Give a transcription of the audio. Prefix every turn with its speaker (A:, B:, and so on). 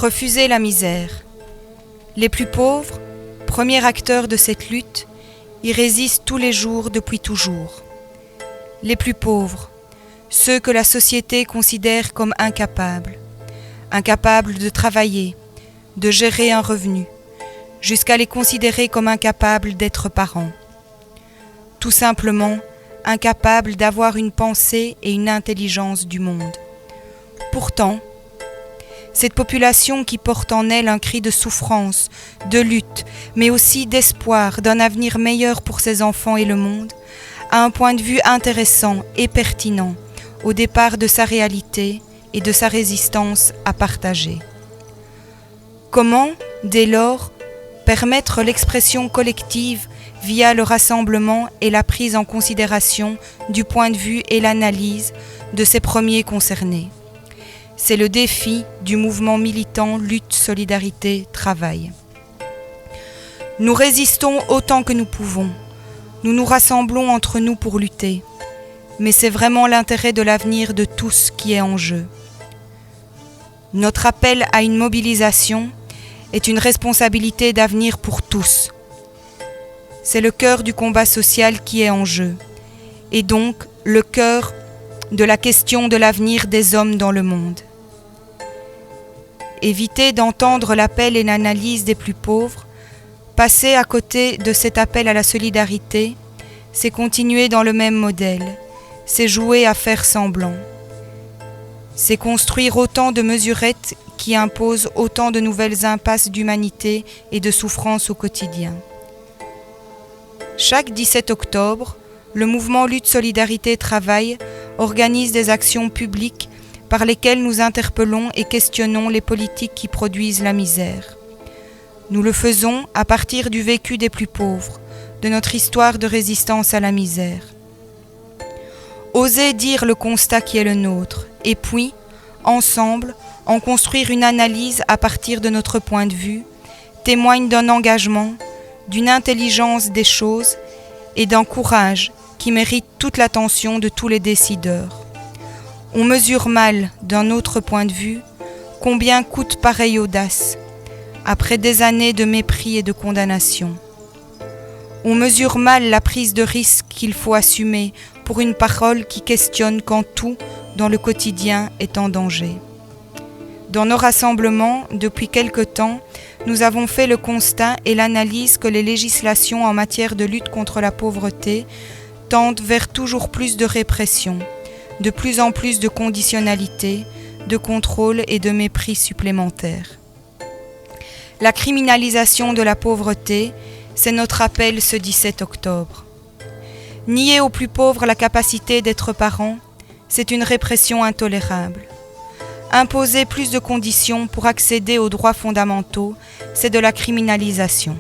A: Refuser la misère. Les plus pauvres, premiers acteurs de cette lutte, y résistent tous les jours depuis toujours. Les plus pauvres, ceux que la société considère comme incapables de travailler, de gérer un revenu, jusqu'à les considérer comme incapables d'être parents. Tout simplement, incapables d'avoir une pensée et une intelligence du monde. Pourtant, cette population qui porte en elle un cri de souffrance, de lutte, mais aussi d'espoir d'un avenir meilleur pour ses enfants et le monde, a un point de vue intéressant et pertinent au départ de sa réalité et de sa résistance à partager. Comment, dès lors, permettre l'expression collective via le rassemblement et la prise en considération du point de vue et l'analyse de ces premiers concernés? C'est le défi du mouvement militant Lutte, Solidarité, Travail. Nous résistons autant que nous pouvons. Nous nous rassemblons entre nous pour lutter. Mais c'est vraiment l'intérêt de l'avenir de tous qui est en jeu. Notre appel à une mobilisation est une responsabilité d'avenir pour tous. C'est le cœur du combat social qui est en jeu, et donc le cœur de la question de l'avenir des hommes dans le monde. Éviter d'entendre l'appel et l'analyse des plus pauvres, passer à côté de cet appel à la solidarité, c'est continuer dans le même modèle, c'est jouer à faire semblant. C'est construire autant de mesurettes qui imposent autant de nouvelles impasses d'humanité et de souffrance au quotidien. Chaque 17 octobre, le mouvement Lutte, Solidarité, Travail organise des actions publiques par lesquelles nous interpellons et questionnons les politiques qui produisent la misère. Nous le faisons à partir du vécu des plus pauvres, de notre histoire de résistance à la misère. Oser dire le constat qui est le nôtre, et puis, ensemble, en construire une analyse à partir de notre point de vue, témoigne d'un engagement, d'une intelligence des choses et d'un courage qui mérite toute l'attention de tous les décideurs. On mesure mal, d'un autre point de vue, combien coûte pareille audace, après des années de mépris et de condamnation. On mesure mal la prise de risque qu'il faut assumer pour une parole qui questionne quand tout, dans le quotidien, est en danger. Dans nos rassemblements, depuis quelque temps, nous avons fait le constat et l'analyse que les législations en matière de lutte contre la pauvreté tendent vers toujours plus de répression, de plus en plus de conditionnalité, de contrôle et de mépris supplémentaires. La criminalisation de la pauvreté, c'est notre appel ce 17 octobre. Nier aux plus pauvres la capacité d'être parents, c'est une répression intolérable. Imposer plus de conditions pour accéder aux droits fondamentaux, c'est de la criminalisation.